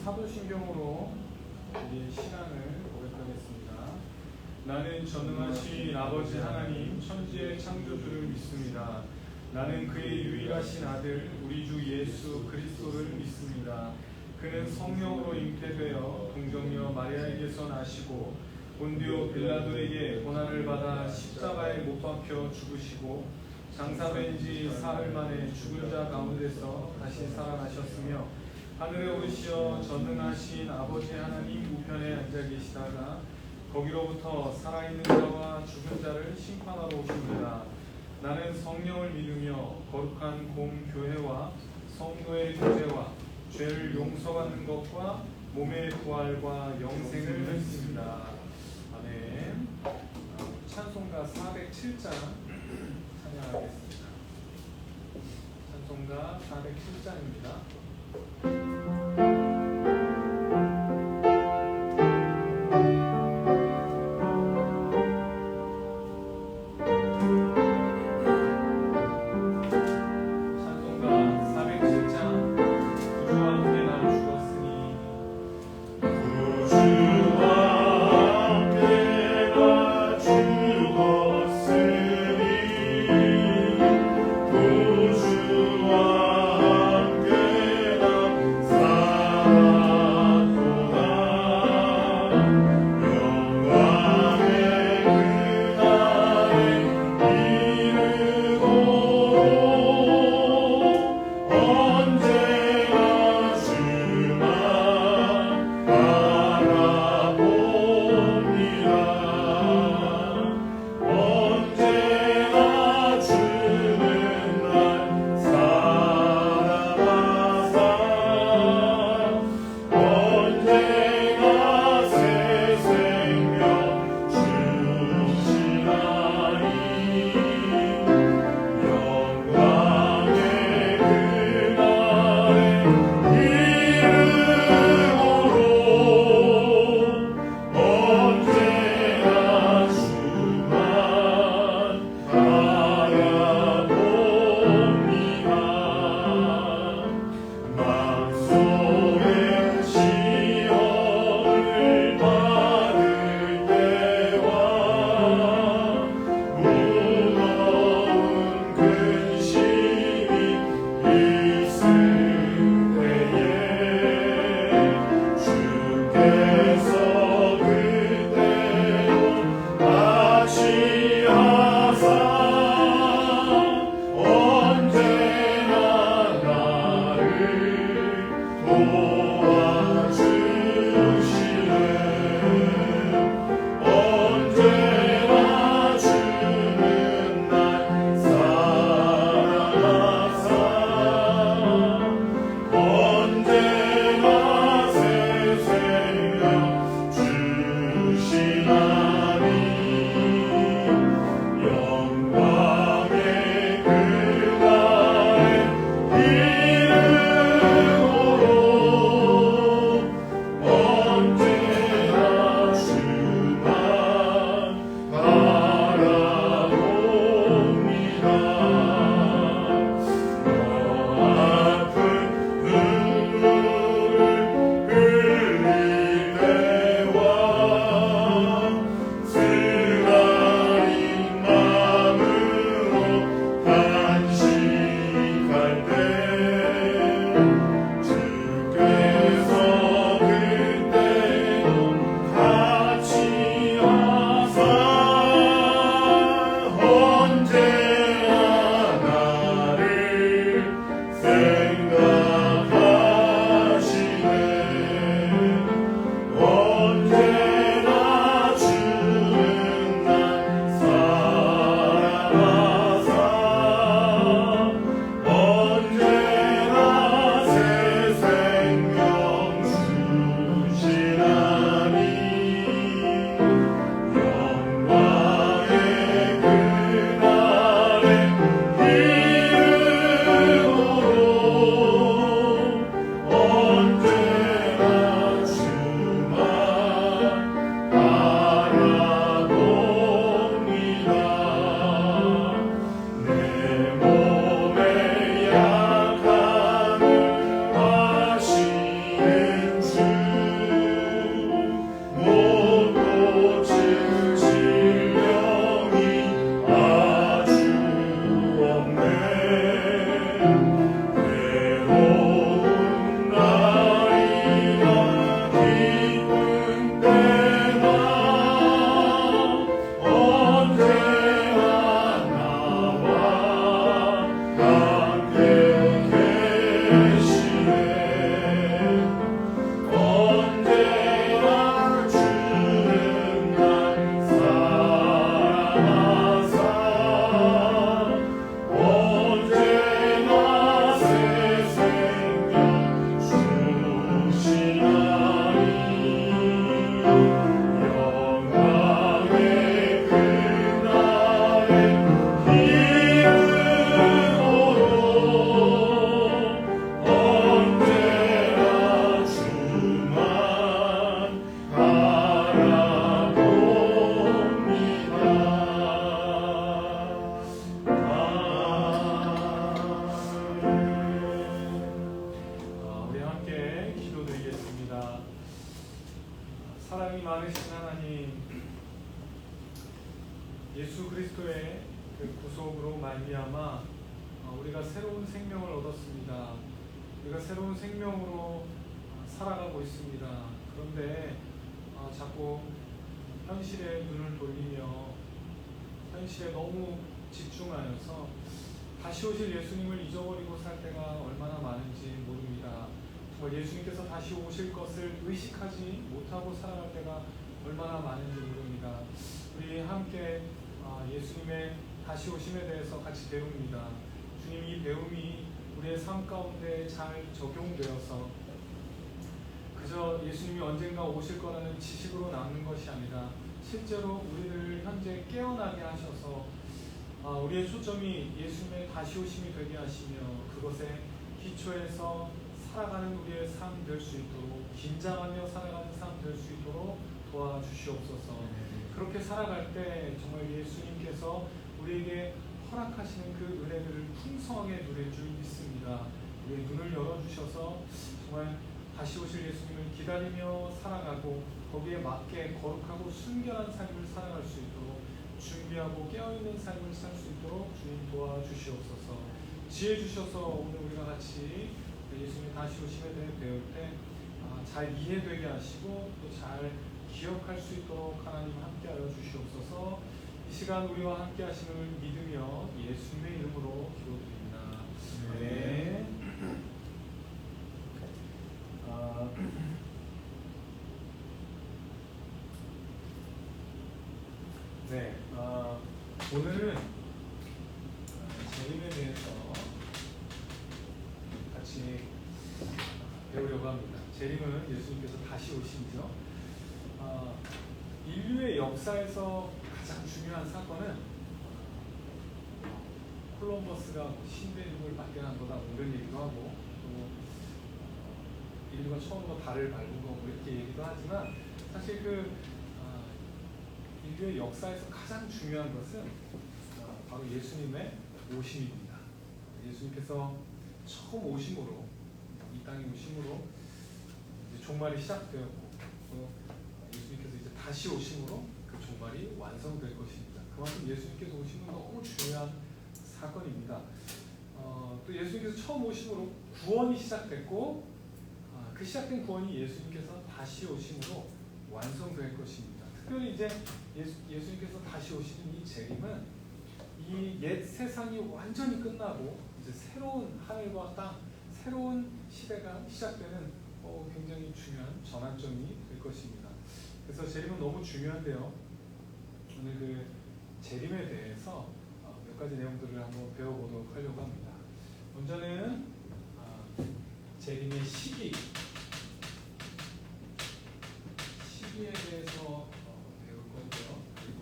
사도신경으로 우리 신앙을 고백하겠습니다. 나는 전능하신 아버지 하나님 천지의 창조주를 믿습니다. 나는 그의 유일하신 아들 우리 주 예수 그리스도를 믿습니다. 그는 성령으로 잉태되어 동정녀 마리아에게서 나시고 본디오 빌라도에게 고난을 받아 십자가에 못 박혀 죽으시고 장사된 지 사흘 만에 죽은 자 가운데서 다시 살아나셨으며 하늘에 오르시어 전능하신 아버지 하나님 우편에 앉아 계시다가 거기로부터 살아있는 자와 죽은 자를 심판하러 오십니다. 나는 성령을 믿으며 거룩한 공교회와 성도의 교제와 죄를 용서받는 것과 몸의 부활과 영생을 믿습니다. 아멘. 찬송가 407장 찬양하겠습니다. 찬송가 407장입니다. 구주와 함께 살아계신 하나님, 예수 그리스도의 그 구속으로 말미암아 우리가 새로운 생명을 얻었습니다. 우리가 새로운 생명으로 살아가고 있습니다. 그런데 자꾸 현실에 눈을 돌리며 현실에 너무 집중하여서 다시 오실 예수님을 잊어버리고 살 때가 얼마나 많은지 모릅니다. 정말 예수님께서 다시 오실 것을 의식하지 못하고 살아갈 때가 얼마나 많은지 모릅니다. 우리 함께 예수님의 다시 오심에 대해서 같이 배웁니다. 주님, 이 배움이 우리의 삶 가운데 잘 적용되어서 그저 예수님이 언젠가 오실 거라는 지식으로 남는 것이 아니라 실제로 우리를 현재 깨어나게 하셔서 우리의 초점이 예수님의 다시 오심이 되게 하시며 그것에 기초해서 살아가는 우리의 삶 될 수 있도록, 긴장하며 살아가는 삶 될 수 있도록 도와주시옵소서. 그렇게 살아갈 때 정말 예수님께서 우리에게 허락하시는 그 은혜들을 풍성하게 누릴 줄 믿습니다. 우리의 눈을 열어주셔서 정말 다시 오실 예수님을 기다리며 살아가고 거기에 맞게 거룩하고 순결한 삶을 살아갈 수 있도록 준비하고 깨어있는 삶을 살 수 있도록 주님 도와주시옵소서. 지혜 주셔서 오늘 우리가 같이 예수님 다시 오심에 대해 배울 때 잘 이해되게 하시고 또 잘 기억할 수 있도록 하나님 함께하여 주시옵소서. 이 시간 우리와 함께 하심을 믿으며 예수님의 이름으로 기도드립니다. 네. 네. 오늘은 재림에 대해서 같이 배우려고 합니다. 재림은 예수님께서 다시 오심이죠. 인류의 역사에서 가장 중요한 사건은 콜럼버스가 신대륙을 발견한 거다 이런 얘기도 하고 또 인류가 처음으로 달을 밟은 거고 이렇게 얘기도 하지만 사실 인류의 역사에서 가장 중요한 것은 바로 예수님의 오심입니다. 예수님께서 처음 오심으로 이 땅에 오심으로 이제 종말이 시작되었고 또 예수님께서 이제 다시 오심으로 그 종말이 완성될 것입니다. 그만큼 예수님께서 오심은 너무 중요한 사건입니다. 또 예수님께서 처음 오심으로 구원이 시작됐고 그 시작된 구원이 예수님께서 다시 오심으로 완성될 것입니다. 특별히 이제 예수님께서 다시 오시는 이 재림은 이 옛 세상이 완전히 끝나고 이제 새로운 하늘과 땅, 새로운 시대가 시작되는 굉장히 중요한 전환점이 될 것입니다. 그래서 재림은 너무 중요한데요. 오늘 그 재림에 대해서 몇 가지 내용들을 한번 배워보도록 하려고 합니다. 먼저는 재림의 시기에 대해서 배울 거고요. 그리고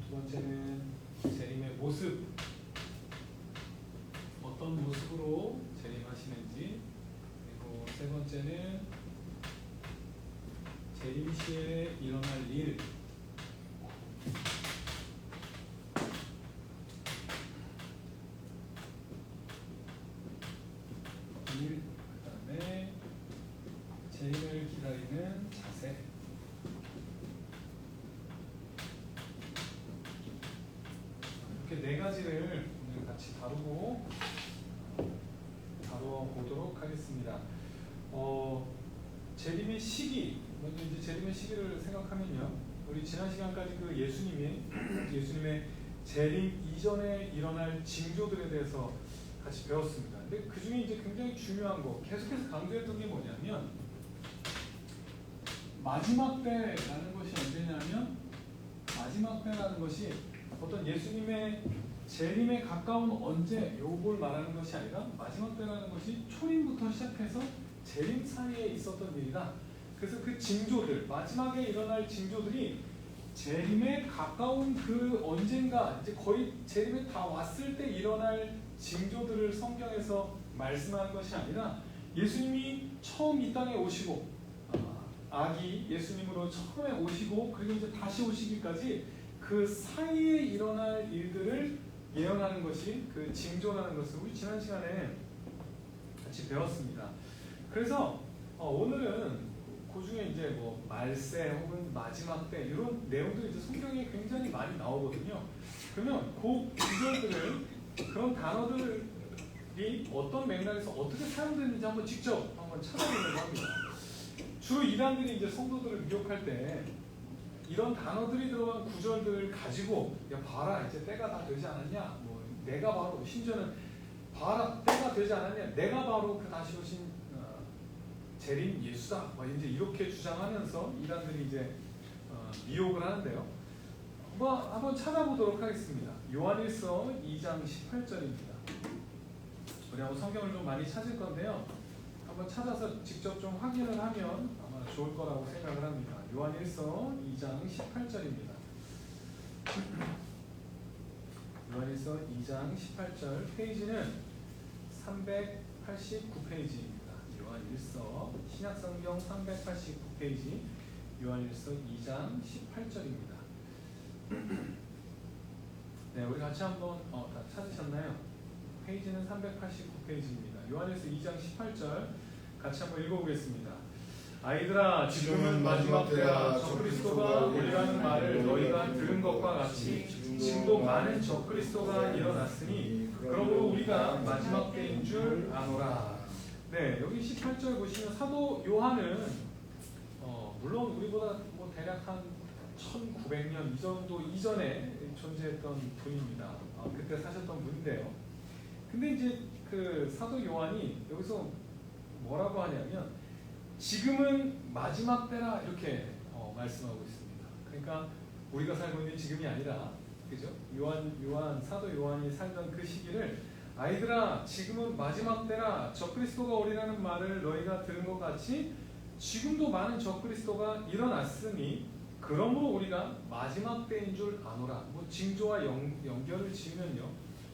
두 번째는 재림의 모습, 어떤 모습으로 재림하시는지, 그리고 세 번째는 재림 시에 일어날 일, 그다음에 재림을 기다리는 자세. 이렇게 네 가지를 오늘 같이 다뤄보도록 하겠습니다. 재림의 시기, 먼저 이제 재림의 시기를 생각하면요, 우리 지난 시간까지 그 예수님의 재림 이전에 일어날 징조들에 대해서 같이 배웠습니다. 근데 그 중에 이제 굉장히 중요한 거, 계속해서 강조했던 게 뭐냐면 마지막 때라는 것이 언제냐면, 마지막 때라는 것이 어떤 예수님의 재림에 가까운 언제 요걸 말하는 것이 아니라 마지막 때라는 것이 초림부터 시작해서 재림 사이에 있었던 일이다. 그래서 그 징조들, 마지막에 일어날 징조들이 재림에 가까운 그 언젠가 이제 거의 재림에 다 왔을 때 일어날 징조들을 성경에서 말씀하는 것이 아니라 예수님이 처음 이 땅에 오시고 아기 예수님으로 처음에 오시고 그리고 이제 다시 오시기까지 그 사이에 일어날 일들을 예언하는 것이 그 징조라는 것을 우리 지난 시간에 같이 배웠습니다. 그래서 오늘은 그 중에 이제 뭐 말세 혹은 마지막 때 이런 내용들이 이제 성경에 굉장히 많이 나오거든요. 그러면 그 구절들을 그런 단어들이 어떤 맥락에서 어떻게 사용되는지 한번 직접 한번 찾아보려고 합니다. 주로 이단들이 이제 성도들을 미혹할 때 이런 단어들이 들어간 구절들을 가지고 야 봐라 이제 때가 다 되지 않았냐 뭐 내가 바로 심지어는 봐라 때가 되지 않았냐 내가 바로 그 다시 오신 재림 예수다 뭐 이제 이렇게 주장하면서 이단들이 이제 미혹을 하는데요. 한번 찾아보도록 하겠습니다. 요한일서 2장 18절입니다. 우리 한번 성경을 좀 많이 찾을 건데요. 한번 찾아서 직접 좀 확인을 하면 아마 좋을 거라고 생각을 합니다. 요한일서 2장 18절입니다. 요한일서 2장 18절 페이지는 389페이지입니다. 요한일서 신약성경 389페이지 요한일서 2장 18절입니다. 네, 우리 같이 한번 다 찾으셨나요? 페이지는 389페이지입니다. 요한일서 2장 18절 같이 한번 읽어보겠습니다. 아이들아 지금은 마지막 때라 적그리스도가 오리라는 말을 너희가 들은 것과 같이 지금도 많은 적그리스도가 일어났으니 그러므로 우리가 마지막 때인 줄 아노라. 네, 여기 18절 보시면 사도 요한은 물론 우리보다 뭐 대략 한 1900년 이 정도 이전에 존재했던 분입니다. 그때 사셨던 분인데요. 근데 이제 그 사도 요한이 여기서 뭐라고 하냐면 지금은 마지막 때라 이렇게 말씀하고 있습니다. 그러니까 우리가 살고 있는 지금이 아니라 그죠? 사도 요한이 살던 그 시기를 아이들아 지금은 마지막 때라 적그리스도가 오리라는 말을 너희가 들은 것 같이 지금도 많은 적그리스도가 일어났으니 그러므로 우리가 마지막 때인 줄 아노라. 뭐 징조와 연결을 지으면요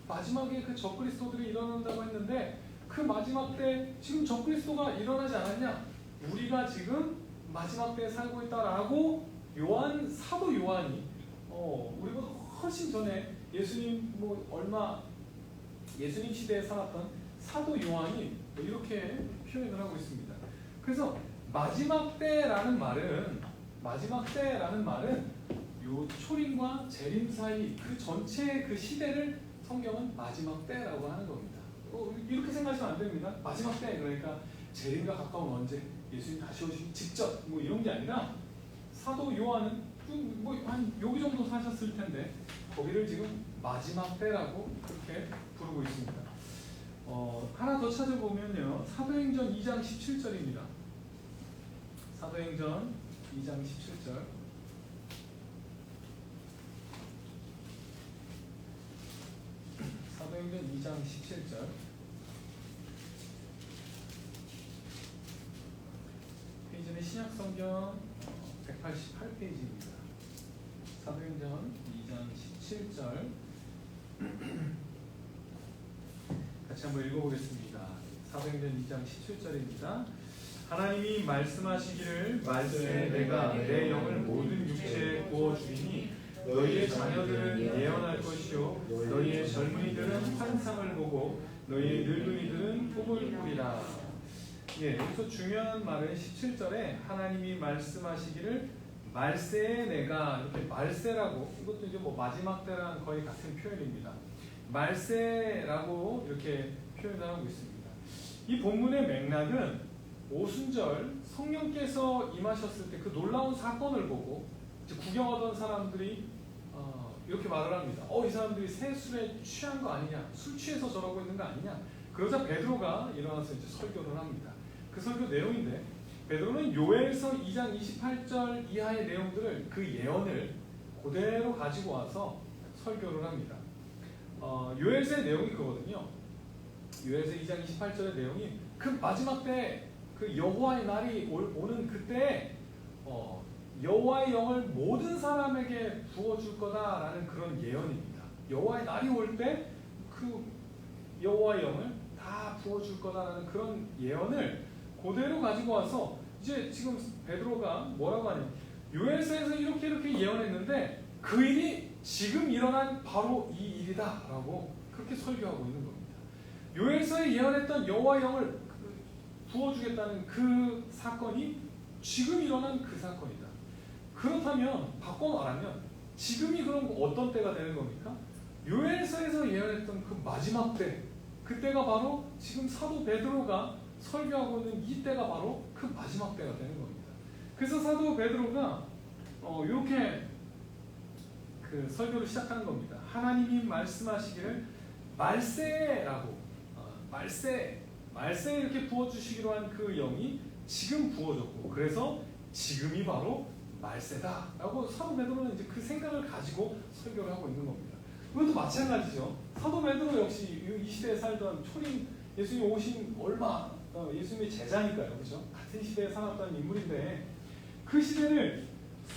마지막에 그 적그리스도들이 일어난다고 했는데 그 마지막 때 지금 적그리스도가 일어나지 않았냐? 우리가 지금 마지막 때에 살고 있다라고 사도 요한이 우리보다 훨씬 전에 예수님 예수님 시대에 살았던 사도 요한이 이렇게 표현을 하고 있습니다. 그래서 마지막 때라는 말은 요 초림과 재림 사이 그 전체 그 시대를 성경은 마지막 때라고 하는 겁니다. 이렇게 생각하시면 안 됩니다. 마지막 때 그러니까 재림과 가까운 언제 예수님 다시 오시기 직전 뭐 이런 게 아니라 사도 요한은 한 여기 정도 사셨을 텐데 거기를 지금 마지막 때라고 그렇게 부르고 있습니다. 하나 더 찾아보면요 사도행전 2장 17절입니다. 사도행전 2장 17절 사도행전 2장 17절 페이지는 신약성경 188페이지입니다. 사도행전 2장 17절 같이 한번 읽어보겠습니다. 사도행전 2장 17절입니다. 하나님이 말씀하시기를 말씀에 내가 내 영을 모든 육체에 부어주리니 너희의 자녀들은 예언할 것이요 너희의 젊은이들은 환상을 보고 너희의 늙은이들은 꿈을 꾸리라. 예, 여기서 중요한 말은 17절에 하나님이 말씀하시기를 말세에 내가 이렇게 말세라고 이것도 이제 뭐 마지막 때랑 거의 같은 표현입니다. 말세라고 이렇게 표현을 하고 있습니다. 이 본문의 맥락은 오순절 성령께서 임하셨을 때 그 놀라운 사건을 보고 이제 구경하던 사람들이 이렇게 말을 합니다. 이 사람들이 새 술에 취한 거 아니냐? 술 취해서 저러고 있는 거 아니냐? 그러자 베드로가 일어나서 이제 설교를 합니다. 그 설교 내용인데 베드로는 요엘서 2장 28절 이하의 내용들을 그 예언을 그대로 가지고 와서 설교를 합니다. 요엘서의 내용이 그거거든요. 요엘서 2장 28절의 내용이 그 마지막 때 그 여호와의 날이 오는 그때 여호와의 영을 모든 사람에게 부어줄 거다라는 그런 예언입니다. 여호와의 날이 올 때 그 여호와의 영을 다 부어줄 거다라는 그런 예언을 그대로 가지고 와서 이제 지금 베드로가 뭐라고 하냐? 요엘서에서 이렇게 예언했는데 그 일이 지금 일어난 바로 이 일이다라고 그렇게 설교하고 있는 겁니다. 요엘서에 예언했던 여호와의 영을 부어주겠다는 그 사건이 지금 일어난 그 사건이다. 그렇다면 바꿔 말하면 지금이 그럼 어떤 때가 되는 겁니까? 요엘서에서 예언했던 그 마지막 때, 그때가 바로 지금 사도 베드로가 설교하고 있는 이 때가 바로 그 마지막 때가 되는 겁니다. 그래서 사도 베드로가 이렇게 그 설교를 시작하는 겁니다. 하나님이 말씀하시기를 말세라고, 말세 이렇게 부어주시기로 한 그 영이 지금 부어졌고, 그래서 지금이 바로 말세다라고 사도 베드로는 이제 그 생각을 가지고 설교를 하고 있는 겁니다. 이것도 마찬가지죠. 사도 베드로 역시 이 시대에 살던 초림, 예수님 오신 얼마, 예수님의 제자니까요, 그렇죠? 같은 시대에 살았던 인물인데 그 시대를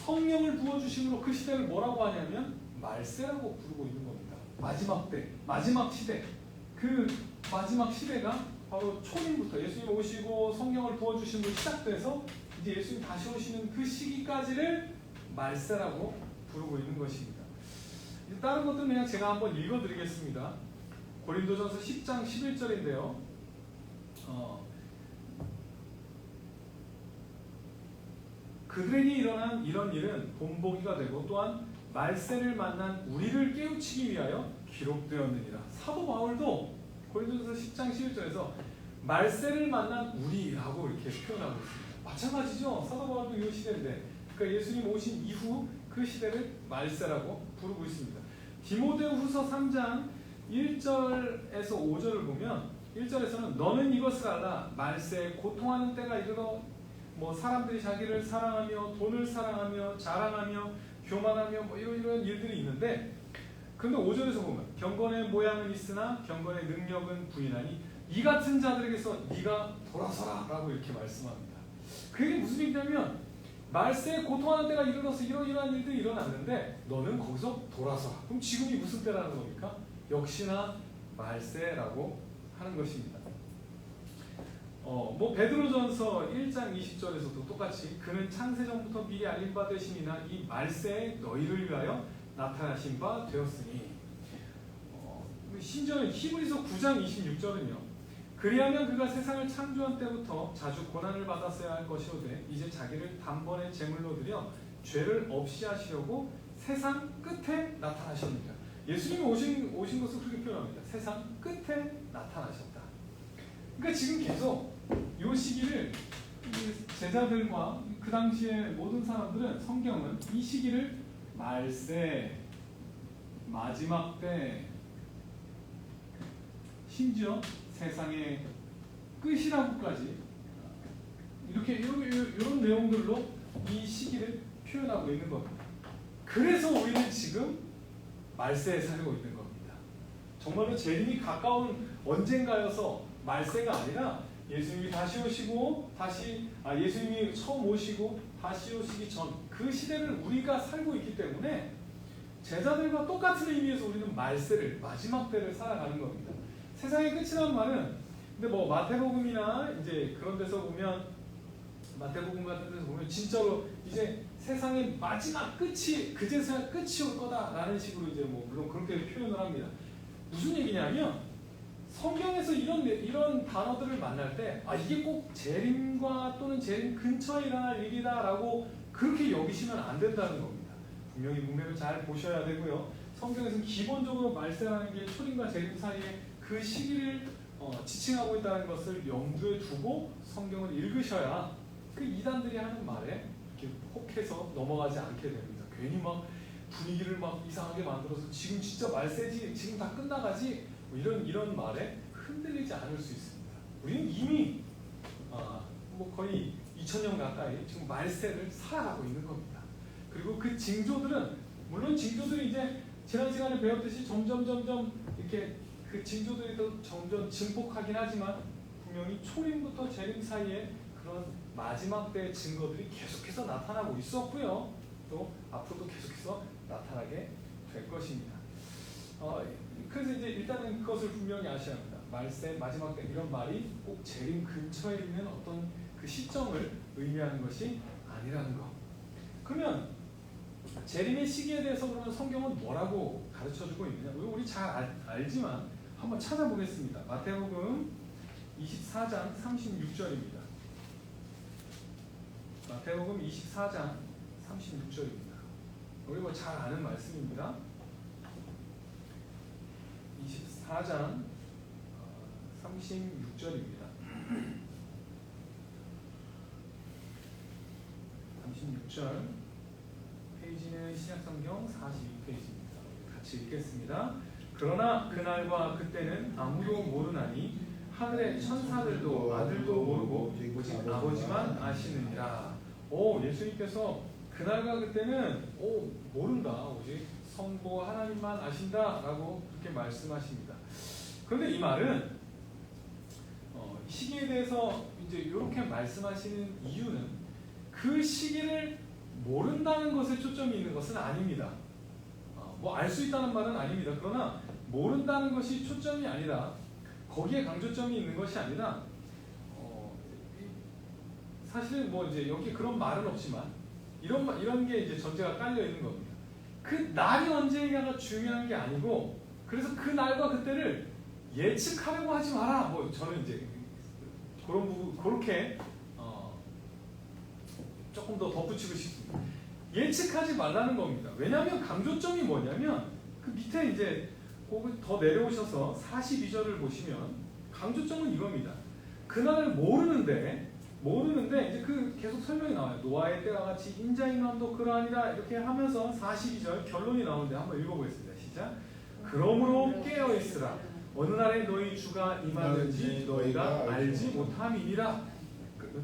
성령을 부어주심으로 그 시대를 뭐라고 하냐면 말세라고 부르고 있는 겁니다. 마지막 때, 마지막 시대, 그 마지막 시대가 바로 초림부터 예수님 오시고 성령을 부어주심으로 시작돼서 이제 예수님 다시 오시는 그 시기까지를 말세라고 부르고 있는 것입니다. 다른 것들은 그냥 제가 한번 읽어드리겠습니다. 고린도전서 10장 11절인데요. 그들에게 일어난 이런 일은 본보기가 되고 또한 말세를 만난 우리를 깨우치기 위하여 기록되었느니라. 사도 바울도 고린도전서 10장 11절에서 말세를 만난 우리라고 이렇게 표현하고 있습니다. 마찬가지죠. 사도 바울도 이 시대인데, 그러니까 예수님 오신 이후 그 시대를 말세라고 부르고 있습니다. 디모데후서 3장 1절에서 5절을 보면 1절에서는 너는 이것을 알라. 말세에 고통하는 때가 이르러 사람들이 자기를 사랑하며 돈을 사랑하며 자랑하며 교만하며 이런 일들이 있는데, 근데 5절에서 보면 경건의 모양은 있으나 경건의 능력은 부인하니 이 같은 자들에게서 네가 돌아서라 라고 이렇게 말씀합니다. 그게 무슨 얘기냐면 말세에 고통하는 때가 이르러서 이러한 일들이 일어났는데 너는 거기서 돌아서라. 그럼 지금이 무슨 때라는 겁니까? 역시나 말세라고 하는 것입니다. 베드로전서 1장 20절에서도 똑같이 그는 창세전부터 미리 알린 바 되심이나 이 말세에 너희를 위하여 나타나신 바 되었으니, 심지어는 히브리서 9장 26절은요. 그리하면 그가 세상을 창조한 때부터 자주 고난을 받았어야 할 것이오되 이제 자기를 단번에 제물로 드려 죄를 없이 하시려고 세상 끝에 나타나셨느니라. 예수님이 오신 것을 그렇게 표현합니다. 세상 끝에 나타나셨다. 그러니까 지금 계속 이 시기를 제자들과 그 당시에 모든 사람들은, 성경은 이 시기를 말세, 마지막 때, 심지어 세상의 끝이라고까지 이렇게 이런 내용들로 이 시기를 표현하고 있는 겁니다. 그래서 우리는 지금 말세에 살고 있는 겁니다. 정말로 재림이 가까운 언젠가여서 말세가 아니라 예수님이 다시 오시고 예수님이 처음 오시고 다시 오시기 전 그 시대를 우리가 살고 있기 때문에 제자들과 똑같은 의미에서 우리는 말세를, 마지막 때를 살아가는 겁니다. 세상의 끝이라는 말은, 근데 마태복음이나 이제 그런 데서 보면, 마태복음 같은 데서 보면 진짜로 이제 세상의 마지막 끝이, 그제서야 끝이 올 거다라는 식으로 이제 물론 그렇게 표현을 합니다. 무슨 얘기냐면 성경에서 이런 단어들을 만날 때 이게 꼭 재림과 또는 재림 근처에 일어날 일이다라고 그렇게 여기시면 안 된다는 겁니다. 분명히 문맥을 잘 보셔야 되고요. 성경에서는 기본적으로 말세라는 게 초림과 재림 사이에 그 시기를 지칭하고 있다는 것을 염두에 두고 성경을 읽으셔야 그 이단들이 하는 말에 이렇게 혹해서 넘어가지 않게 됩니다. 괜히 분위기를 이상하게 만들어서 지금 진짜 말세지, 지금 다 끝나가지, 이런 말에 흔들리지 않을 수 있습니다. 우리는 이미 거의 2000년 가까이 지금 말세를 살아가고 있는 겁니다. 그리고 그 징조들은, 물론 징조들이 이제 지난 시간에 배웠듯이 점점 이렇게 그 징조들이 더 점점 증폭하긴 하지만 분명히 초림부터 재림 사이에 그런 마지막 때의 증거들이 계속해서 나타나고 있었고요. 또 앞으로도 계속해서 나타나게 될 것입니다. 그래서 이제 일단은 그것을 분명히 아셔야 합니다. 말세, 마지막 때 이런 말이 꼭 재림 근처에 있는 어떤 그 시점을 의미하는 것이 아니라는 것. 그러면 재림의 시기에 대해서 그러면 성경은 뭐라고 가르쳐주고 있느냐? 우리 잘 알지만 한번 찾아보겠습니다. 마태복음 24장 36절입니다. 마태복음 24장 36절입니다. 우리 뭐 잘 아는 말씀입니다. 24장 36절입니다. 36절 페이지는 신약성경 42페이지입니다. 같이 읽겠습니다. 그러나 그날과 그때는 아무도 모르나니 하늘의 천사들도 아들도 모르고 오직 아버지만 아시느니라. 예수님께서 그날과 그때는 모른다. 오직 성부 하나님만 아신다라고 그렇게 말씀하십니다. 그런데 이 말은 시기에 대해서 이제 이렇게 말씀하시는 이유는 그 시기를 모른다는 것에 초점이 있는 것은 아닙니다. 뭐 알 수 있다는 말은 아닙니다. 그러나 모른다는 것이 초점이 아니라 거기에 강조점이 있는 것이 아니라 사실은 뭐 이제 여기 그런 말은 없지만 이런 게 이제 전제가 깔려 있는 겁니다. 그 날이 언제냐가 중요한 게 아니고 그래서 그 날과 그때를 예측하려고 하지 마라. 뭐 저는 이제 그런 부분 그렇게 조금 더 덧붙이고 싶습니다. 예측하지 말라는 겁니다. 왜냐하면 강조점이 뭐냐면 그 밑에 이제 더 내려오셔서 42절을 보시면 강조점은 이겁니다. 그날을 모르는데 이제 그 계속 설명이 나와요. 노아의 때와 같이 인자의 마음도 그러하니라 이렇게 하면서 42절 결론이 나오는데 한번 읽어보겠습니다. 시작. 그러므로 깨어 있으라. 어느 날에 너희 주가 임하는지 너희가 알지 못함이니라.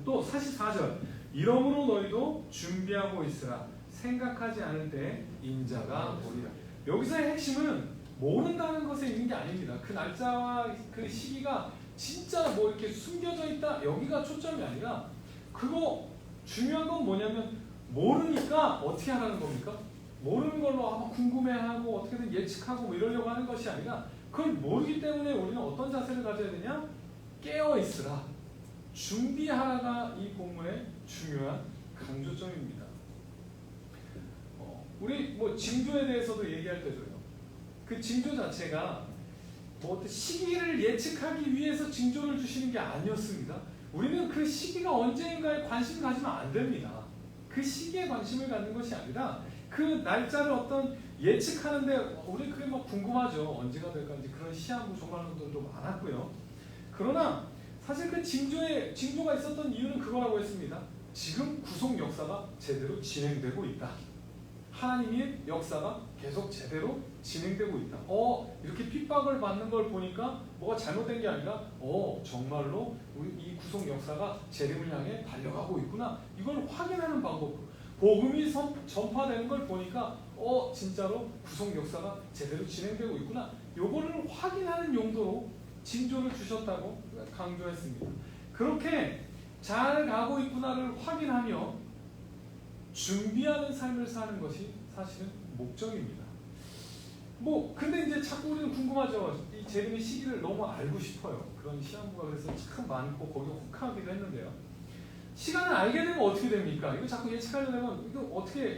또 44절. 이러므로 너희도 준비하고 있으라. 생각하지 않을 때 인자가 오리라. 여기서의 핵심은 모른다는 것에 있는 게 아닙니다. 그 날짜와 그 시기가 진짜 뭐 이렇게 숨겨져 있다 여기가 초점이 아니라 그거 중요한 건 뭐냐면 모르니까 어떻게 하라는 겁니까? 모르는 걸로 아마 궁금해하고 어떻게든 예측하고 뭐 이러려고 하는 것이 아니라 그걸 모르기 때문에 우리는 어떤 자세를 가져야 되냐? 깨어 있으라. 준비하라가 이 본문의 중요한 강조점입니다. 우리 뭐 징조에 대해서도 얘기할 때도요. 그 징조 자체가 뭐 어떤 시기를 예측하기 위해서 징조를 주시는 게 아니었습니다. 우리는 그 시기가 언제인가에 관심을 가지면 안 됩니다. 그 시기에 관심을 갖는 것이 아니라 그 날짜를 어떤 예측하는데 우리 그게 막 궁금하죠. 언제가 될까 이제 그런 시한부 종말론들도 많았고요. 그러나 사실 그 징조가 있었던 이유는 그거라고 했습니다. 지금 구속 역사가 제대로 진행되고 있다. 하나님의 역사가 계속 제대로 진행되고 있다. 이렇게 핍박을 받는 걸 보니까 뭐가 잘못된 게 아니라 정말로 우리 이 구속 역사가 재림을 향해 달려가고 있구나. 이걸 확인하는 방법. 복음이 전파되는 걸 보니까 진짜로 구속 역사가 제대로 진행되고 있구나. 요거를 확인하는 용도로 징조를 주셨다고 강조했습니다. 그렇게 잘 가고 있구나를 확인하며 준비하는 삶을 사는 것이 사실은 목적입니다. 근데 이제 자꾸 우리는 궁금하죠. 이 재림의 시기를 너무 알고 싶어요. 그런 시한부가 그래서 참 많고 거기에 혹하기도 했는데요. 시간을 알게 되면 어떻게 됩니까? 이거 자꾸 예측하려면 이거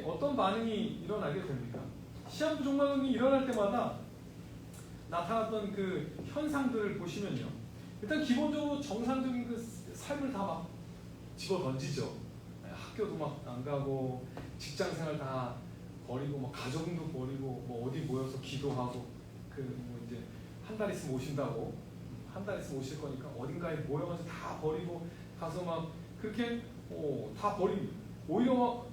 어떤 반응이 일어나게 됩니까? 시한부 종말론이 일어날 때마다 나타났던 그 현상들을 보시면요. 일단 기본적으로 정상적인 그 삶을 다 막 집어 던지죠. 학교도 막 안 가고 직장생활 다 버리고 뭐 가정도 버리고 뭐 어디 모여서 기도하고 뭐 이제 한 달 있으면 오신다고 한 달 있으면 오실 거니까 어딘가에 모여가지고 다 버리고 가서 막 그렇게 다 버립니다. 오히려 막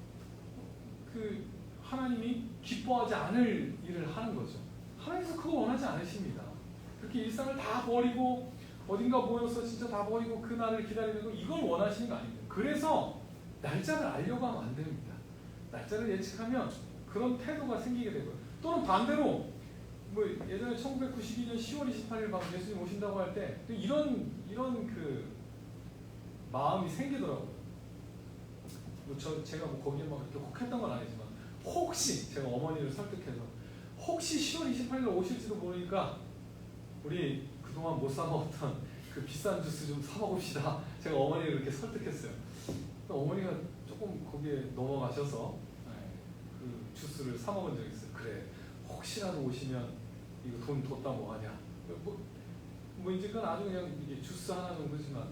그 하나님이 기뻐하지 않을 일을 하는 거죠. 하나님께서 그거 원하지 않으십니다. 그렇게 일상을 다 버리고 어딘가 모여서 진짜 다 버리고 그 날을 기다리는 거 이걸 원하시는 거 아닙니다. 그래서 날짜를 알려고 하면 안 됩니다. 날짜를 예측하면 그런 태도가 생기게 되고요. 또는 반대로 뭐 예전에 1992년 10월 28일 밤 예수님 오신다고 할 때 이런 그 마음이 생기더라고요. 제가 뭐 거기에 막 이렇게 혹했던 건 아니지만 혹시 제가 어머니를 설득해서 혹시 10월 28일 오실지도 모르니까 우리 그동안 못 사 먹었던 그 비싼 주스 좀 사 먹읍시다. 제가 어머니를 이렇게 설득했어요. 어머니가 조금 거기에 넘어가셔서 그 주스를 사 먹은 적이 있어요. 그래, 혹시라도 오시면 이거 돈 뒀다 뭐하냐. 뭐 이제 그건 아주 그냥 이게 주스 하나 정도지만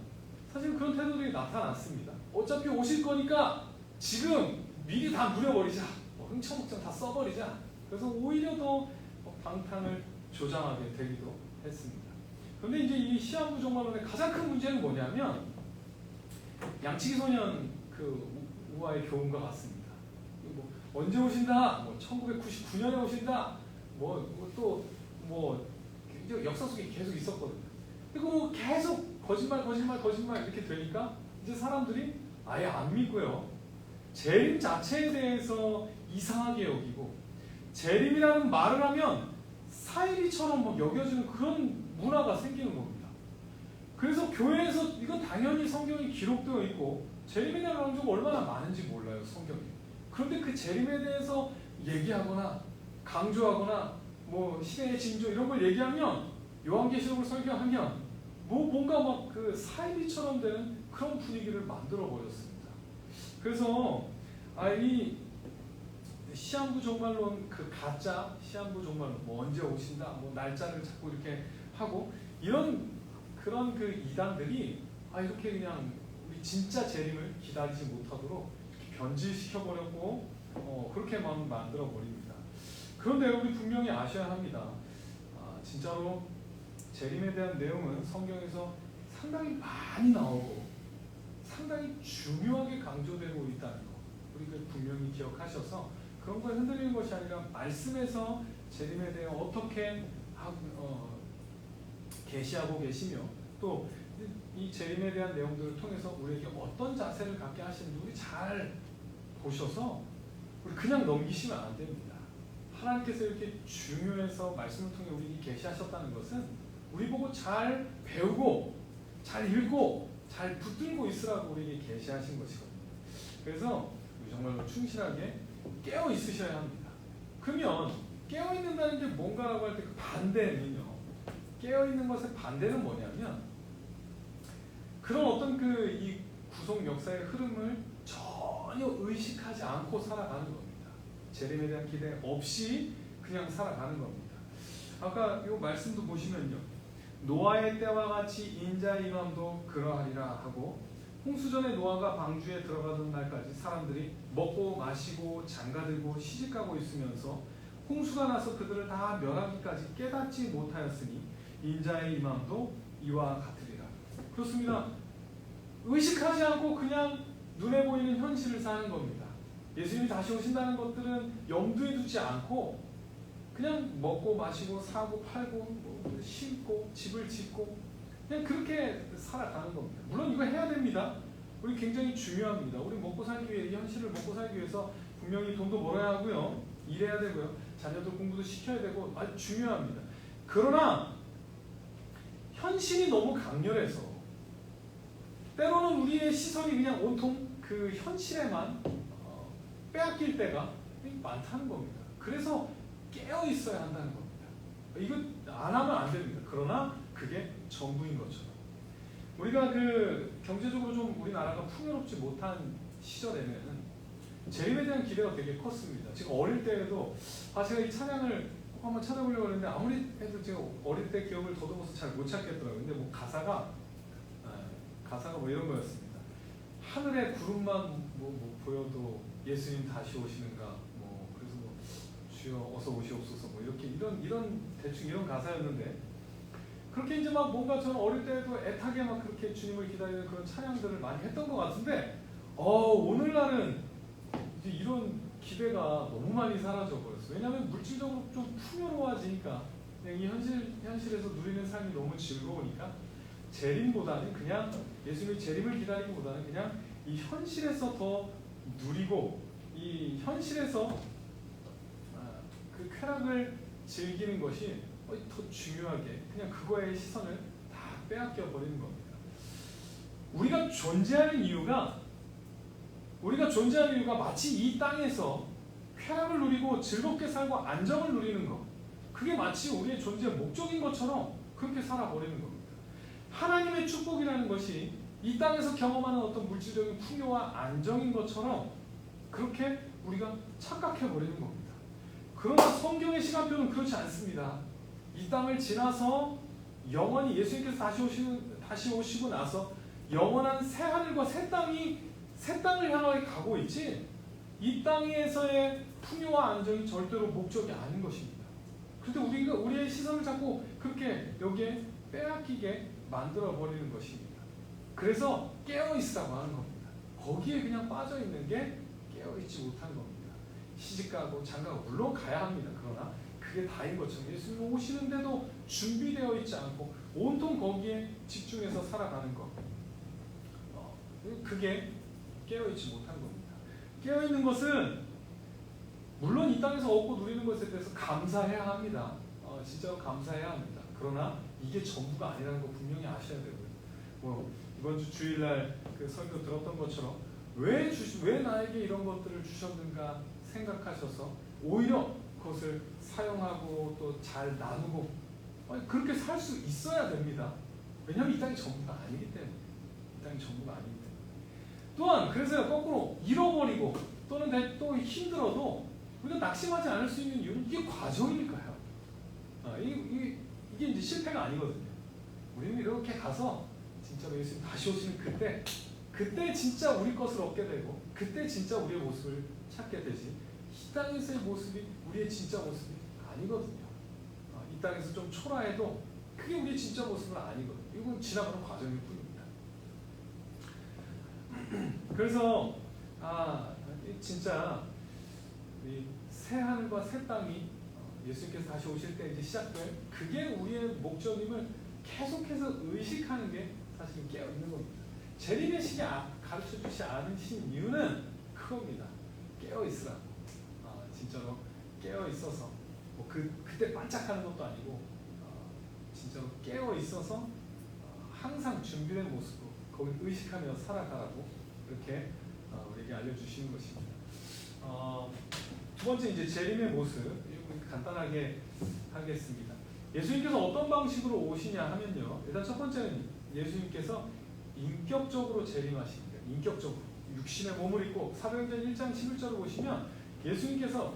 사실 그런 태도들이 나타났습니다. 어차피 오실 거니까 지금 미리 다 누려버리자. 흥청망청 다 써버리자. 그래서 오히려 더 방탕을 조장하게 되기도 했습니다. 그런데 이제 이 시한부 종말론의 가장 큰 문제는 뭐냐면 양치기 소년 그 우화의 교훈과 같습니다. 뭐 언제 오신다? 뭐 1999년에 오신다? 뭐 역사 속에 계속 있었거든요. 그리고 뭐 계속 거짓말 이렇게 되니까 이제 사람들이 아예 안 믿고요. 재림 자체에 대해서 이상하게 여기고 재림이라는 말을 하면 사이비처럼 막 여겨지는 그런 문화가 생기는 겁니다. 그래서 교회에서 이건 당연히 성경에 기록되어 있고 재림에 대한 강조가 얼마나 많은지 몰라요, 성경에. 그런데 그 재림에 대해서 얘기하거나 강조하거나 뭐 시대의 징조 이런 걸 얘기하면 요한계시록을 설교하면 뭔가 막 그 사이비처럼 되는 그런 분위기를 만들어 버렸습니다. 그래서 이 시한부 종말론 그 가짜 시한부 종말론 뭐 언제 오신다 뭐 날짜를 자꾸 이렇게 하고 그런 그 이단들이 이렇게 그냥 우리 진짜 재림을 기다리지 못하도록 변질시켜 버렸고 그렇게만 만들어 버립니다. 그런데 우리 분명히 아셔야 합니다. 진짜로 재림에 대한 내용은 성경에서 상당히 많이 나오고 상당히 중요하게 강조되고 있다는 거 우리가 분명히 기억하셔서 그런 거에 흔들리는 것이 아니라 말씀에서 재림에 대해 어떻게 계시하고 계시며 또 이 재림에 대한 내용들을 통해서 우리에게 어떤 자세를 갖게 하시는지 우리 잘 보셔서 우리 그냥 넘기시면 안 됩니다. 하나님께서 이렇게 중요해서 말씀을 통해 우리에게 계시하셨다는 것은 우리 보고 잘 배우고 잘 읽고 잘 붙들고 있으라고 우리에게 계시하신 것이거든요. 그래서 우리 정말로 충실하게 깨어 있으셔야 합니다. 그러면 깨어 있는다는 게 뭔가라고 할 때 그 반대는요. 깨어 있는 것의 반대는 뭐냐면 그런 어떤 이 구속 역사의 흐름을 전혀 의식하지 않고 살아가는 겁니다. 재림에 대한 기대 없이 그냥 살아가는 겁니다. 아까 이 말씀도 보시면요. 노아의 때와 같이 인자의 임함도 그러하리라 하고 홍수전에 노아가 방주에 들어가던 날까지 사람들이 먹고 마시고 장가들고 시집가고 있으면서 홍수가 나서 그들을 다 멸하기까지 깨닫지 못하였으니 인자의 임함도 이와 같으리라. 그렇습니다. 의식하지 않고 그냥 눈에 보이는 현실을 사는 겁니다. 예수님이 다시 오신다는 것들은 염두에 두지 않고 그냥 먹고 마시고 사고 팔고 심고 집을 짓고 그냥 그렇게 살아가는 겁니다. 물론 이거 해야 됩니다. 우리 굉장히 중요합니다. 우리 먹고 살기 위해 이 현실을 먹고 살기 위해서 분명히 돈도 벌어야 하고요. 일해야 되고요. 자녀들 공부도 시켜야 되고 아주 중요합니다. 그러나 현실이 너무 강렬해서 때로는 우리의 시선이 그냥 온통 그 현실에만 빼앗길 때가 많다는 겁니다. 그래서 깨어 있어야 한다는 겁니다. 이거 안 하면 안 됩니다. 그러나 그게 전부인 것처럼 우리가 그 경제적으로 좀 우리나라가 풍요롭지 못한 시절에는 재림에 대한 기대가 되게 컸습니다. 지금 어릴 때에도 제가 이 찬양을 꼭 한번 찾아보려고 했는데 아무리 해도 제가 어릴 때 기억을 더듬어서 잘 못 찾겠더라고요. 근데 뭐 가사가 뭐 이런 거였습니다. 하늘에 구름만 뭐 보여도 예수님 다시 오시는가 그래서 주여 어서 오시옵소서 이렇게 이런 대충 이런 가사였는데 그렇게 이제 막 뭔가 저는 어릴 때도 애타게 막 그렇게 주님을 기다리는 그런 찬양들을 많이 했던 것 같은데 오늘날은 이제 이런 기대가 너무 많이 사라져 버렸어요. 왜냐하면 물질적으로 좀 풍요로워지니까 그냥 이 현실에서 누리는 삶이 너무 즐거우니까 재림보다는 그냥 예수님의 재림을 기다리기보다는 그냥 이 현실에서 더 누리고 이 현실에서 그 쾌락을 즐기는 것이 더 중요하게 그냥 그거에 시선을 다 빼앗겨 버리는 겁니다. 우리가 존재하는 이유가 마치 이 땅에서 쾌락을 누리고 즐겁게 살고 안정을 누리는 것 그게 마치 우리의 존재의 목적인 것처럼 그렇게 살아버리는 겁니다. 하나님의 축복이라는 것이 이 땅에서 경험하는 어떤 물질적인 풍요와 안정인 것처럼 그렇게 우리가 착각해버리는 겁니다. 그러나 성경의 시간표는 그렇지 않습니다. 이 땅을 지나서 영원히 예수님께서 다시 오시고 나서 영원한 새 하늘과 새 땅이 새 땅을 향하게 가고 있지 이 땅에서의 풍요와 안정이 절대로 목적이 아닌 것입니다. 그런데 우리의 시선을 자꾸 그렇게 여기에 빼앗기게 만들어 버리는 것입니다. 그래서 깨어 있으라고 하는 겁니다. 거기에 그냥 빠져 있는 게 깨어 있지 못한 겁니다. 시집가고 장가고 물론 가야 합니다. 그러나 그게 다인 것처럼 예수님 오시는데도 준비되어 있지 않고 온통 거기에 집중해서 살아가는 것. 그게 깨어 있지 못한 겁니다. 깨어 있는 것은 물론 이 땅에서 얻고 누리는 것에 대해서 감사해야 합니다. 진짜로 감사해야 합니다. 그러나 이게 전부가 아니라는 거 분명히 아셔야 되고요. 이번 주 주일날 그 설교 들었던 것처럼 왜 나에게 이런 것들을 주셨는가 생각하셔서 오히려 그것을 사용하고 또 잘 나누고 그렇게 살 수 있어야 됩니다. 왜냐하면 이 땅이 전부가 아니기 때문에. 이 땅이 전부가 아니기 때문에. 또한 그래서 거꾸로 잃어버리고 또는 또 힘들어도 우리가 낙심하지 않을 수 있는 이유는 이게 과정이니까요. 이게 이제 실패가 아니거든요. 우리는 이렇게 가서 진짜로 예수님 다시 오시는 그때 진짜 우리 것을 얻게 되고 그때 진짜 우리의 모습을 찾게 되지 이 땅에서의 모습이 우리의 진짜 모습이 아니거든요. 이 땅에서 좀 초라해도 그게 우리의 진짜 모습은 아니거든요. 이건 지나가는 과정일 뿐입니다. 그래서 진짜 이 새 하늘과 새 땅이 예수님께서 다시 오실 때 이제 시작될 그게 우리의 목적임을 계속해서 의식하는 게 사실 깨어 있는 겁니다. 재림의 시기 가르쳐 주시 않으신 이유는 그겁니다. 깨어 있으라고. 진짜로 깨어 있어서 그때 반짝하는 것도 아니고 진짜로 깨어 있어서 항상 준비된 모습으로 거기 의식하며 살아가라고 이렇게 우리에게 알려주시는 것입니다. 두 번째 이제 재림의 모습 간단하게 하겠습니다. 예수님께서 어떤 방식으로 오시냐 하면요. 일단 첫 번째는 예수님께서 인격적으로 재림하십니다. 인격적으로 육신의 몸을 입고 사도행전 1장 11절을 보시면 예수님께서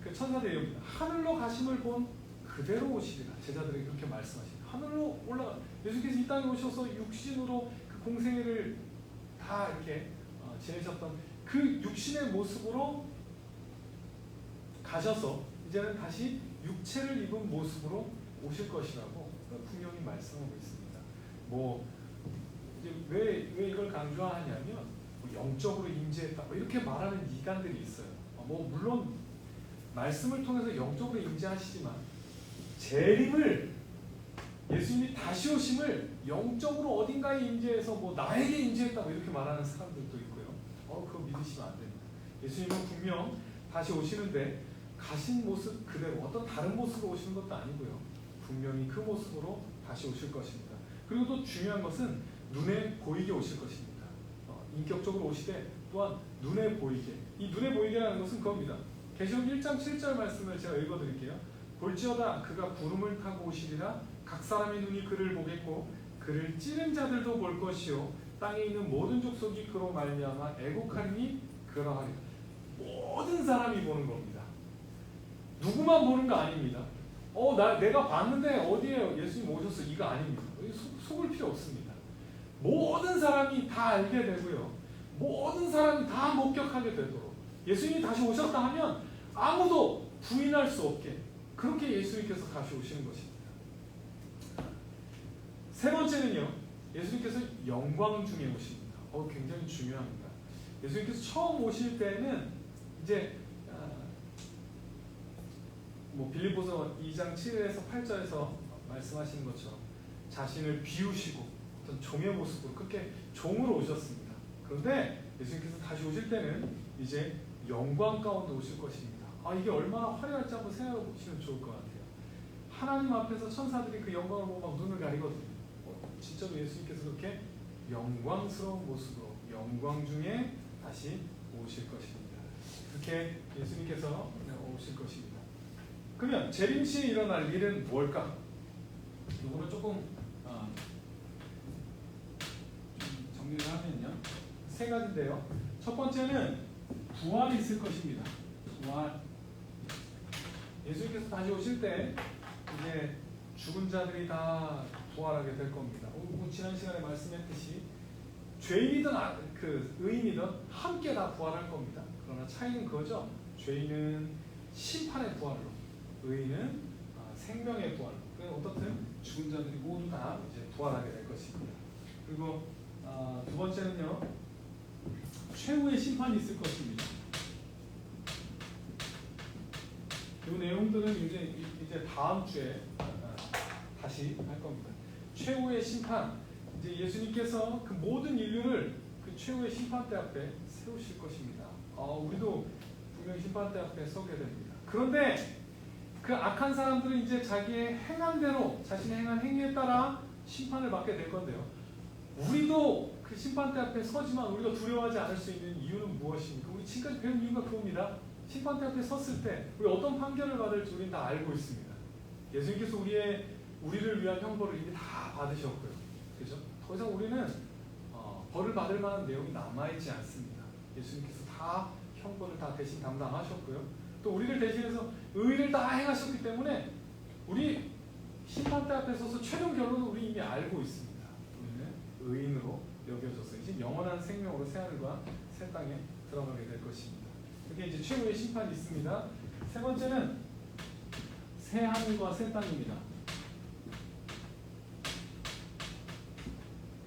그 천사들이 여기 하늘로 가심을 본 그대로 오시리라. 제자들에게 그렇게 말씀하십니다. 하늘로 올라가 예수님께서 이 땅에 오셔서 육신으로 그 공생애를 다 이렇게 지내셨던 그 육신의 모습으로 가셔서 이제는 다시 육체를 입은 모습으로 오실 것이라고 분명히 말씀하고 있습니다. 이제 왜 이걸 강조하냐면 영적으로 임재했다 이렇게 말하는 이간들이 있어요. 물론 말씀을 통해서 영적으로 임재하시지만 재림을 예수님이 다시 오심을 영적으로 어딘가에 임재해서 나에게 임재했다 이렇게 말하는 사람들도 있고요. 그거 믿으시면 안 됩니다. 예수님은 분명 다시 오시는데 가신 모습 그대로 어떤 다른 모습으로 오시는 것도 아니고요. 분명히 그 모습으로 다시 오실 것입니다. 그리고 또 중요한 것은 눈에 보이게 오실 것입니다. 인격적으로 오시되 또한 눈에 보이게. 이 눈에 보이게라는 것은 그겁니다. 계시록 1장 7절 말씀을 제가 읽어드릴게요. 볼지어다 그가 구름을 타고 오시리라. 각 사람의 눈이 그를 보겠고 그를 찌른 자들도 볼 것이요 땅에 있는 모든 족속이 그로 말미암아 애곡하리니 그러하리라. 모든 사람이 보는 겁니다. 누구만 보는 거 아닙니다. 내가 봤는데 어디에 예수님 오셨어 이거 아닙니다. 속을 필요 없습니다. 모든 사람이 다 알게 되고요. 모든 사람이 다 목격하게 되도록 예수님이 다시 오셨다 하면 아무도 부인할 수 없게 그렇게 예수님께서 다시 오시는 것입니다. 세 번째는요. 예수님께서 영광 중에 오십니다. 굉장히 중요합니다. 예수님께서 처음 오실 때는 이제 빌립보서 2장 7에서 8절에서 말씀하시는 것처럼 자신을 비우시고 어떤 종의 모습으로 그렇게 종으로 오셨습니다. 그런데 예수님께서 다시 오실 때는 이제 영광 가운데 오실 것입니다. 이게 얼마나 화려할지 한번 생각해 보시면 좋을 것 같아요. 하나님 앞에서 천사들이 그 영광을 보고 막 눈을 가리거든요. 진짜로 예수님께서 그렇게 영광스러운 모습으로 영광 중에 다시 오실 것입니다. 그렇게 예수님께서 오실 것입니다. 그러면 재림시에 일어날 일은 뭘까? 이거는 조금 정리를 하면요. 세 가지인데요. 첫 번째는 부활이 있을 것입니다. 부활. 예수님께서 다시 오실 때 이제 죽은 자들이 다 부활하게 될 겁니다. 지난 시간에 말씀했듯이 죄인이든 그 의인이든 함께 다 부활할 겁니다. 그러나 차이는 그거죠. 죄인은 심판의 부활로, 의인은 생명의 부활로. 어떻든 죽은 자들이 모두 다 이제 부활하게 될 것입니다. 그리고 두 번째는요, 최후의 심판이 있을 것입니다. 이 내용들은 이제 다음 주에 다시 할 겁니다. 최후의 심판, 이제 예수님께서 그 모든 인류를 그 최후의 심판대 앞에 세우실 것입니다. 우리도 분명히 심판대 앞에 서게 됩니다. 그런데 그 악한 사람들은 이제 자기의 행한 대로, 자신의 행한 행위에 따라 심판을 받게 될 건데요. 우리도 그 심판대 앞에 서지만 우리가 두려워하지 않을 수 있는 이유는 무엇입니까? 우리 지금까지 배운 이유가 그겁니다. 심판대 앞에 섰을 때 우리 어떤 판결을 받을지 우리는 다 알고 있습니다. 예수님께서 우리를 위한 형벌을 이미 다 받으셨고요. 그죠? 더 이상 우리는 벌을 받을 만한 내용이 남아있지 않습니다. 예수님께서 다 형벌을 다 대신 담당하셨고요. 또 우리를 대신해서 의를 다 행하셨기 때문에 우리 심판대 앞에 서서 최종 결론은 우리 이미 알고 있습니다. 우리는 의인으로 여겨져서 이제 영원한 생명으로 새하늘과 새 땅에 들어가게 될 것입니다. 이게 이제 최후의 심판이 있습니다. 세 번째는 새하늘과 새 땅입니다.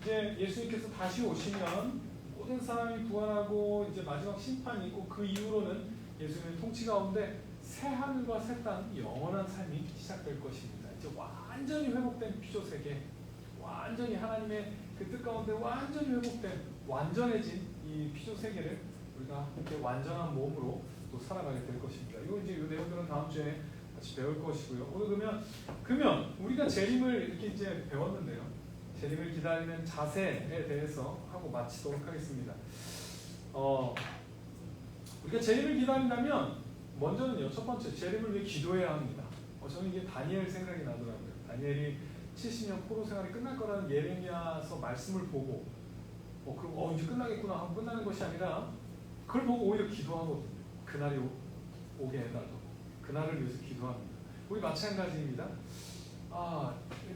이제 예수님께서 다시 오시면 모든 사람이 부활하고 이제 마지막 심판이 있고 그 이후로는 예수님의 통치 가운데 새하늘과 새 땅, 영원한 삶이 시작될 것입니다. 이제 완전히 회복된 피조세계, 완전히 하나님의 그 뜻 가운데 완전히 회복된 완전해진 이 피조세계를 우리가 함께 완전한 몸으로 또 살아가게 될 것입니다. 이 내용들은 다음 주에 같이 배울 것이고요. 오늘 그러면 우리가 재림을 이렇게 이제 배웠는데요. 재림을 기다리는 자세에 대해서 하고 마치도록 하겠습니다. 우리가 재림을 기다린다면 먼저는요, 첫 번째 재림을 위해 기도해야 합니다. 저는 이게 다니엘 생각이 나더라고요. 다니엘이 70년 포로 생활이 끝날 거라는 예레미야서 말씀을 보고 그럼 이제 끝나겠구나 하고 끝나는 것이 아니라 그걸 보고 오히려 기도하거든요. 그날이 오게 해달라고. 그날을 위해서 기도합니다. 우리 마찬가지입니다.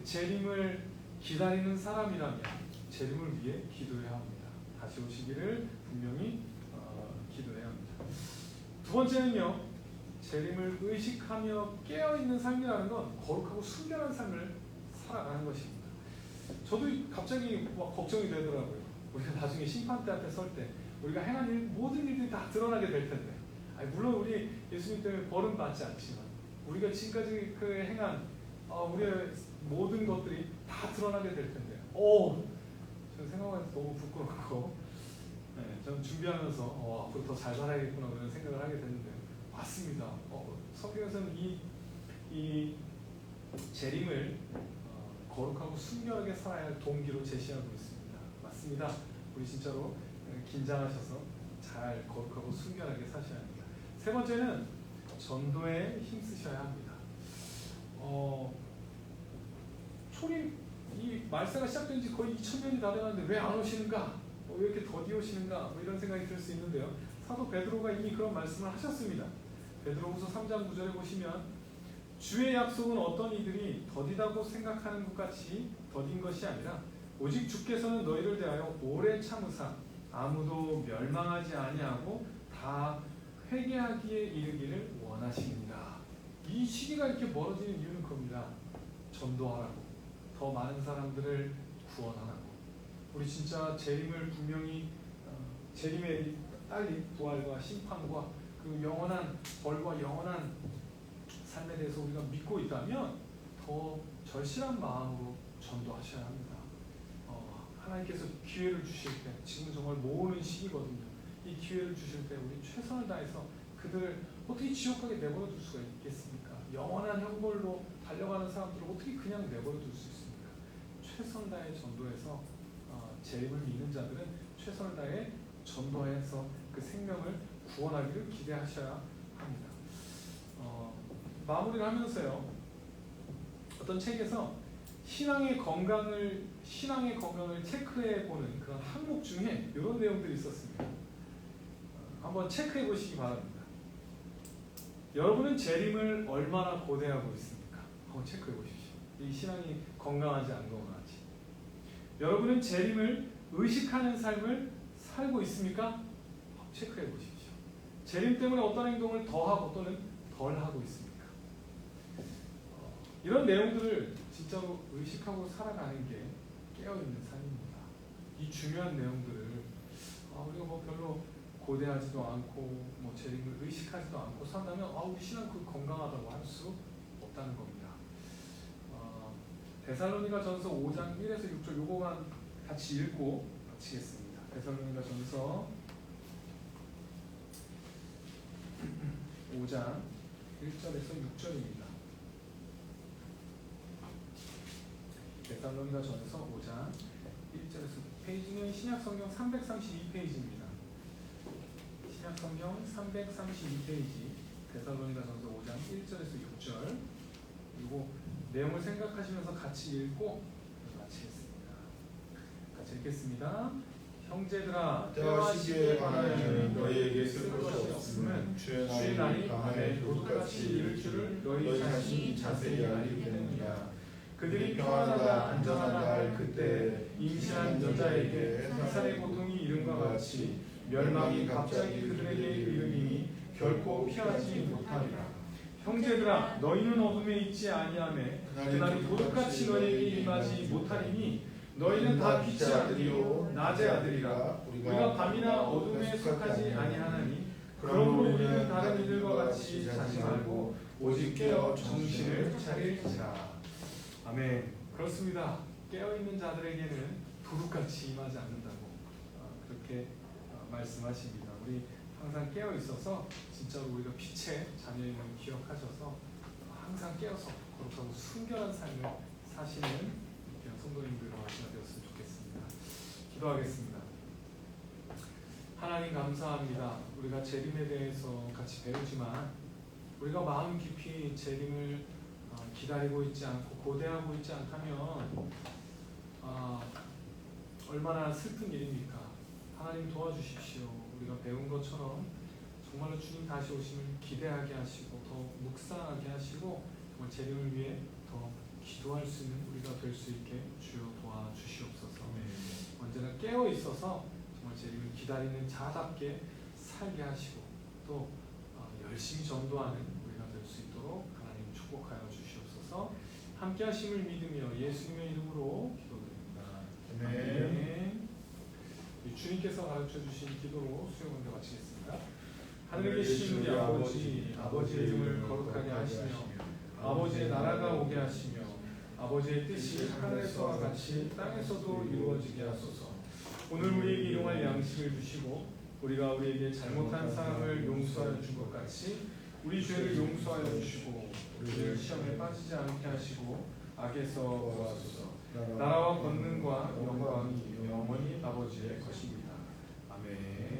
재림을 기다리는 사람이라면 재림을 위해 기도해야 합니다. 다시 오시기를 분명히 기도해야 합니다. 두 번째는요, 재림을 의식하며 깨어있는 삶이라는 건 거룩하고 순결한 삶을 살아가는 것입니다. 저도 갑자기 걱정이 되더라고요. 우리가 나중에 심판대 앞에 설 때 우리가 행한 모든 일들이 다 드러나게 될 텐데, 물론 우리 예수님 때문에 벌은 받지 않지만 우리가 지금까지 그 행한 우리의 모든 것들이 다 드러나게 될 텐데, 저는 생각하면서 너무 부끄럽고, 저는 준비하면서 앞으로 더 잘 살아야겠구나 그런 생각을 하게 됐는데, 맞습니다. 성경에서는 이 재림을 거룩하고 순결하게 살아야 할 동기로 제시하고 있습니다. 맞습니다. 우리 진짜로 긴장하셔서 잘 거룩하고 순결하게 사셔야 합니다. 세 번째는 전도에 힘쓰셔야 합니다. 이 말세가 시작된 지 거의 2000년이 다 되었는데 왜 안 오시는가? 왜 이렇게 더디 오시는가? 이런 생각이 들 수 있는데요. 사도 베드로가 이미 그런 말씀을 하셨습니다. 베드로후서 3장 9절에 보시면 주의 약속은 어떤 이들이 더디다고 생각하는 것 같이 더딘 것이 아니라 오직 주께서는 너희를 대하여 오래 참으사 아무도 멸망하지 아니하고 다 회개하기에 이르기를 원하십니다. 이 시기가 이렇게 멀어지는 이유는 겁니다. 전도하라고, 더 많은 사람들을 구원하라고. 우리 진짜 재림을 분명히 재림에 딸린 부활과 심판과 그 영원한 벌과 영원한 삶에 대해서 우리가 믿고 있다면 더 절실한 마음으로 전도하셔야 합니다. 하나님께서 기회를 주실 때, 지금 정말 모으는 시기거든요. 이 기회를 주실 때 우리 최선을 다해서 그들을 어떻게 지옥 가게 내버려 둘 수가 있겠습니까? 영원한 형벌로 달려가는 사람들을 어떻게 그냥 내버려 둘 수 있습니까? 최선 다해 전도해서 재림을 믿는 자들은 최선을 다해 전도해서 그 생명을 구원하기를 기대하셔야 합니다. 마무리를 하면서요, 어떤 책에서 신앙의 건강을 체크해 보는 그런 항목 중에 이런 내용들이 있었습니다. 한번 체크해 보시기 바랍니다. 여러분은 재림을 얼마나 고대하고 있습니까? 한번 체크해 보십시오. 이 신앙이 건강하지 안 건강한지. 여러분은 재림을 의식하는 삶을 살고 있습니까? 체크해 보십시오. 재림 때문에 어떤 행동을 더하고 또는 덜 하고 있습니까? 이런 내용들을 진짜로 의식하고 살아가는 게 깨어있는 삶입니다. 이 중요한 내용들을 우리가 뭐 별로 고대하지도 않고 뭐 재림을 의식하지도 않고 산다면 우리 신앙 건강하다고 할 수 없다는 겁니다. 데살로니가 전서 5장 1에서 6절 요거만 같이 읽고 마치겠습니다. 데살로니가 전서 5장 1절에서 6절입니다. 데살로니가 전서 5장 1절에서 페이지는 신약성경 332페이지입니다. 신약성경 332페이지 데살로니가 전서 5장 1절에서 6절 그리고 내용을 생각하시면서 같이 읽고 마치겠습니다. 같이 읽겠습니다. 형제들아 때와 시기에 관하여는 너희에게 쓸 것이 없음은 주의 날이 밤에 도둑같이 이를 줄을 너희 자신이 자세히 알기 때문이야. 그들이 평안하다 안전하다 할 그때 임신한 여자에게 사살의 고통이 이름과 같이 멸망이 갑자기 그들에게 이르리니 결코 피하지 못하리라. 형제들아 너희는 어둠에 있지 아니하매 그날이 도둑같이 너희에게 임하지 못하리니 너희는 다 빛의 아들이요 낮의 아들이라. 우리가 밤이나 어둠에 속하지 아니하나니 그러므로 우리는 다른 이들과 같이 자지 말고 오직 깨어 정신을 차릴지라. 아멘. 그렇습니다. 깨어있는 자들에게는 도둑같이 임하지 않는다고 그렇게 말씀하십니다. 우리 항상 깨어있어서 진짜로 우리가 빛의 자녀임을 기억하셔서 항상 깨어서 거룩하고 순결한 삶을 사시는 성도님들과 같이 되었으면 좋겠습니다. 기도하겠습니다. 하나님 감사합니다. 우리가 재림에 대해서 같이 배우지만 우리가 마음 깊이 재림을 기다리고 있지 않고 고대하고 있지 않다면 얼마나 슬픈 일입니까? 하나님 도와주십시오. 우리가 배운 것처럼 정말로 주님 다시 오심을 기대하게 하시고 더 묵상하게 하시고 정말 재림을 위해 더 기도할 수 있는 우리가 될 수 있게 주여 도와주시옵소서. 언제나 깨어 있어서 정말 재림을 기다리는 자답게 살게 하시고 또 열심히 전도하는 우리가 될 수 있도록 하나님 축복하여 주시옵소서. 함께 하심을 믿으며 예수님의 이름으로 기도드립니다. 아멘. 주님께서 가르쳐 주신 기도로 수요문제 마치겠습니다. 하늘에 계신 우리 아버지, 아버지의 이름을 거룩하게 하시며 아버지의 나라가 오게 하시며 아버지의 뜻이 하늘에서와 같이 땅에서도 이루어지게 하소서. 오늘 우리에게 일용할 양식을 주시고 우리가 우리에게 잘못한 사람을 용서하여 준 것 같이 우리 죄를 용서하여 주시고 우리를 시험에 빠지지 않게 하시고 악에서 구하소서. 나라와 권능과 영광이 영원히 아버지의 것입니다. 아멘.